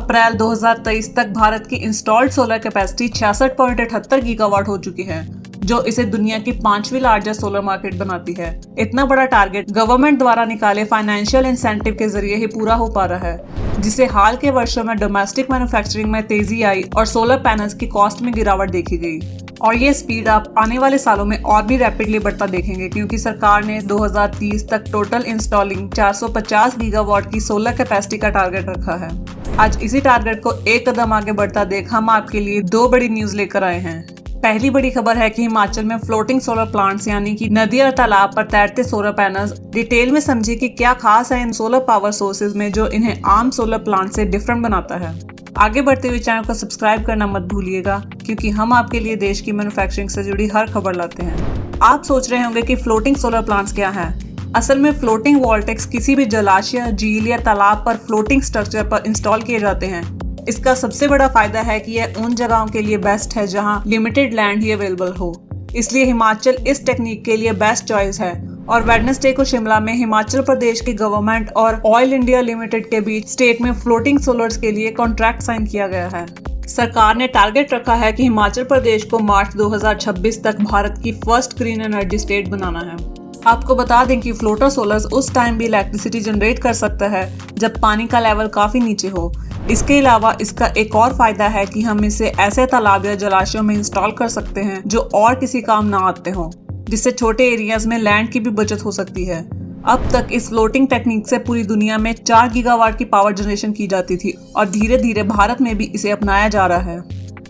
अप्रैल 2023 तक भारत की installed solar capacity 66.78 gigawatt हो चुकी है, जो इसे दुनिया की 5वीं लार्जेस्ट सोलर मार्केट बनाती है। इतना बड़ा टारगेट गवर्नमेंट द्वारा निकाले फाइनेंशियल इंसेंटिव के जरिए ही पूरा हो पा रहा है, जिसे हाल के वर्षों में डोमेस्टिक मैन्युफैक्चरिंग में तेजी आई और सोलर पैनल्स की कॉस्ट में गिरावट देखी गई। और ये स्पीड आप आने वाले सालों में और भी रैपिडली बढ़ता देखेंगे, क्योंकि सरकार ने 2030 तक टोटल इंस्टॉलिंग 450 गीगावाट की सोलर कैपेसिटी का टारगेट रखा है। आज इसी टारगेट को एक कदम आगे बढ़ता देख हम आपके लिए दो बड़ी न्यूज लेकर आए हैं। पहली बड़ी खबर है कि हिमाचल में फ्लोटिंग सोलर प्लांट्स यानी कि नदी और तालाब पर तैरते सोलर पैनल्स। डिटेल में समझिए कि क्या खास है इन सोलर पावर सोर्सेज में जो इन्हें आम सोलर प्लांट से डिफरेंट बनाता है। आगे बढ़ते हुए चैनल को सब्सक्राइब करना मत भूलिएगा, क्योंकि हम आपके लिए देश की मैन्युफैक्चरिंग से जुड़ी हर खबर लाते हैं। आप सोच रहे होंगे कि फ्लोटिंग सोलर प्लांट्स क्या है। असल में फ्लोटिंग वोल्टेक्स किसी भी जलाशय, झील या तालाब पर फ्लोटिंग स्ट्रक्चर पर इंस्टॉल किए जाते हैं। इसका सबसे बड़ा फायदा है कि यह उन जगहों के लिए बेस्ट है जहां लिमिटेड लैंड ही अवेलेबल हो, इसलिए हिमाचल इस टेक्निक के लिए बेस्ट चॉइस है। और वेडनेसडे को शिमला में हिमाचल प्रदेश की गवर्नमेंट और ऑयल इंडिया लिमिटेड के बीच स्टेट में फ्लोटिंग सोलर्स के लिए कॉन्ट्रैक्ट साइन किया गया है। सरकार ने टारगेट रखा है कि हिमाचल प्रदेश को मार्च 2026 तक भारत की फर्स्ट ग्रीन एनर्जी स्टेट बनाना है। आपको बता दें कि फ्लोटर सोलर्स उस टाइम भी इलेक्ट्रिसिटी जनरेट कर सकता है जब पानी का लेवल काफी नीचे हो। इसके अलावा इसका एक और फायदा है कि हम इसे ऐसे तालाब या जलाशयों में इंस्टॉल कर सकते हैं जो और किसी काम ना आते हों, जिससे छोटे एरियाज में लैंड की भी बचत हो सकती है। अब तक इस फ्लोटिंग टेक्निक से पूरी दुनिया में 4 गीगावाट की पावर जनरेशन की जाती थी और धीरे धीरे भारत में भी इसे अपनाया जा रहा है।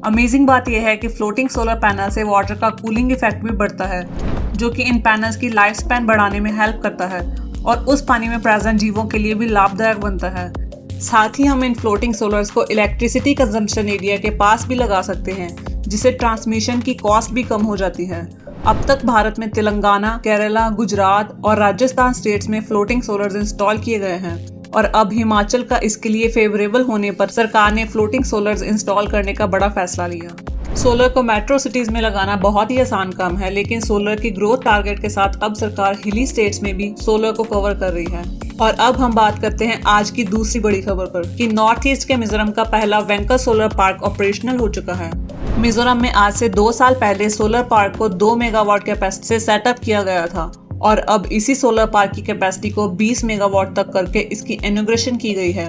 अमेजिंग बात यह है कि फ्लोटिंग सोलर पैनल से वाटर का कूलिंग इफेक्ट भी बढ़ता है, जो कि इन पैनल्स की लाइफ स्पैन बढ़ाने में हेल्प करता है और उस पानी में प्रेजेंट जीवों के लिए भी लाभदायक बनता है। साथ ही हम इन फ्लोटिंग सोलर्स को इलेक्ट्रिसिटी कंजम्पशन एरिया के पास भी लगा सकते हैं, जिससे ट्रांसमिशन की कॉस्ट भी कम हो जाती है। अब तक भारत में तेलंगाना, केरला, गुजरात और राजस्थान स्टेट्स में फ्लोटिंग सोलर्स इंस्टॉल किए गए हैं और अब हिमाचल का इसके लिए फेवरेबल होने पर सरकार ने फ्लोटिंग सोलर्स इंस्टॉल करने का बड़ा फैसला लिया। सोलर को मेट्रो सिटीज में लगाना बहुत ही आसान काम है, लेकिन सोलर की ग्रोथ टारगेट के साथ अब सरकार हिली स्टेट्स में भी सोलर को कवर कर रही है। और अब हम बात करते हैं आज की दूसरी बड़ी खबर पर कि नॉर्थ ईस्ट के मिजोरम का पहला वेंकर सोलर पार्क ऑपरेशनल हो चुका है। मिजोरम में आज से 2 साल पहले सोलर पार्क को 2 मेगावाट कैपेसिटी से सेटअप किया गया था और अब इसी सोलर पार्क की कैपेसिटी को 20 मेगावाट तक करके इसकी इनॉग्रेशन की गई है।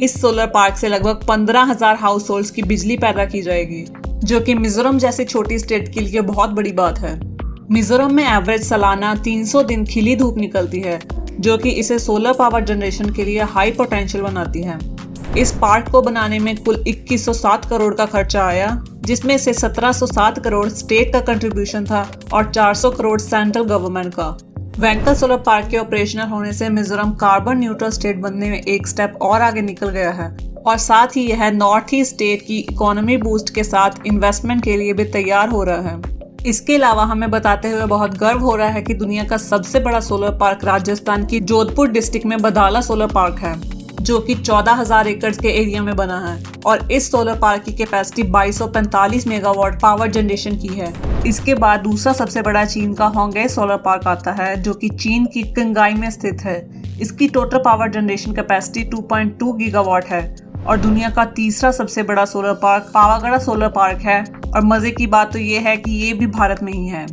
इस सोलर पार्क से लगभग 15,000 हाउस होल्ड्स की बिजली पैदा की जाएगी, जो कि मिजोरम जैसी छोटी स्टेट के लिए बहुत बड़ी बात है। मिजोरम में एवरेज सालाना 300 दिन खिली धूप निकलती है, जो कि इसे सोलर पावर जनरेशन के लिए हाई पोटेंशियल बनाती है। इस पार्क को बनाने में कुल 2107 करोड़ का खर्चा आया, जिसमें से 1707 करोड़ स्टेट का कंट्रीब्यूशन था और 400 करोड़ सेंट्रल गवर्नमेंट का। वेंकर सोलर पार्क के ऑपरेशनल होने से मिजोरम कार्बन न्यूट्रल स्टेट बनने में एक स्टेप और आगे निकल गया है और साथ ही यह नॉर्थ ईस्ट स्टेट की इकोनॉमी बूस्ट के साथ इन्वेस्टमेंट के लिए भी तैयार हो रहा है। इसके अलावा हमें बताते हुए बहुत गर्व हो रहा है कि दुनिया का सबसे बड़ा सोलर पार्क राजस्थान की जोधपुर डिस्ट्रिक्ट में बदाला सोलर पार्क है, जो कि 14,000 एकड़ के एरिया में बना है और इस सोलर पार्क की कैपेसिटी 2245 मेगावाट पावर जनरेशन की है। इसके बाद दूसरा सबसे बड़ा चीन का होंगे सोलर पार्क आता है, जो कि चीन की कंगाई में स्थित है। इसकी total power generation capacity 2.2 gigawatt है और दुनिया का तीसरा सबसे बड़ा solar park Pavagadh solar park है। और मजे की बात तो ये है कि ये भी भारत में ही है।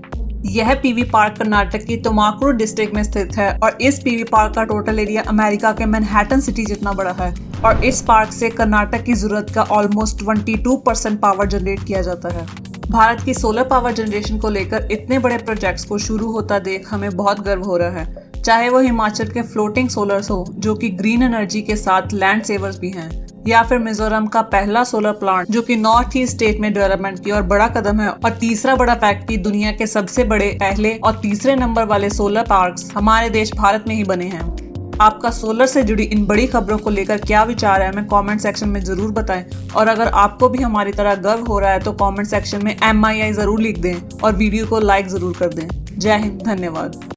यह पीवी पार्क कर्नाटक की तुमाकुरु डिस्ट्रिक्ट में स्थित है और इस पीवी पार्क का टोटल एरिया अमेरिका के मैनहट्टन सिटी जितना बड़ा है और इस पार्क से कर्नाटक की जरूरत का ऑलमोस्ट 22% पावर जनरेट किया जाता है। भारत की सोलर पावर जनरेशन को लेकर इतने बड़े प्रोजेक्ट्स को शुरू होता देख हमें बहुत गर्व हो रहा है, चाहे वो हिमाचल के फ्लोटिंग सोलर्स हो, जो कि ग्रीन एनर्जी के साथ लैंड सेवर्स भी हैं, या फिर मिजोरम का पहला सोलर प्लांट, जो कि नॉर्थ ईस्ट स्टेट में डेवलपमेंट की और बड़ा कदम है। और तीसरा बड़ा फैक्ट कि दुनिया के सबसे बड़े पहले और तीसरे नंबर वाले सोलर पार्क्स हमारे देश भारत में ही बने हैं। आपका सोलर से जुड़ी इन बड़ी खबरों को लेकर क्या विचार है, हमें कमेंट सेक्शन में जरूर बताएं। और अगर आपको भी हमारी तरह गर्व हो रहा है तो कमेंट सेक्शन में MII जरूर लिख दें और वीडियो को लाइक जरूर कर दें। जय हिंद, धन्यवाद।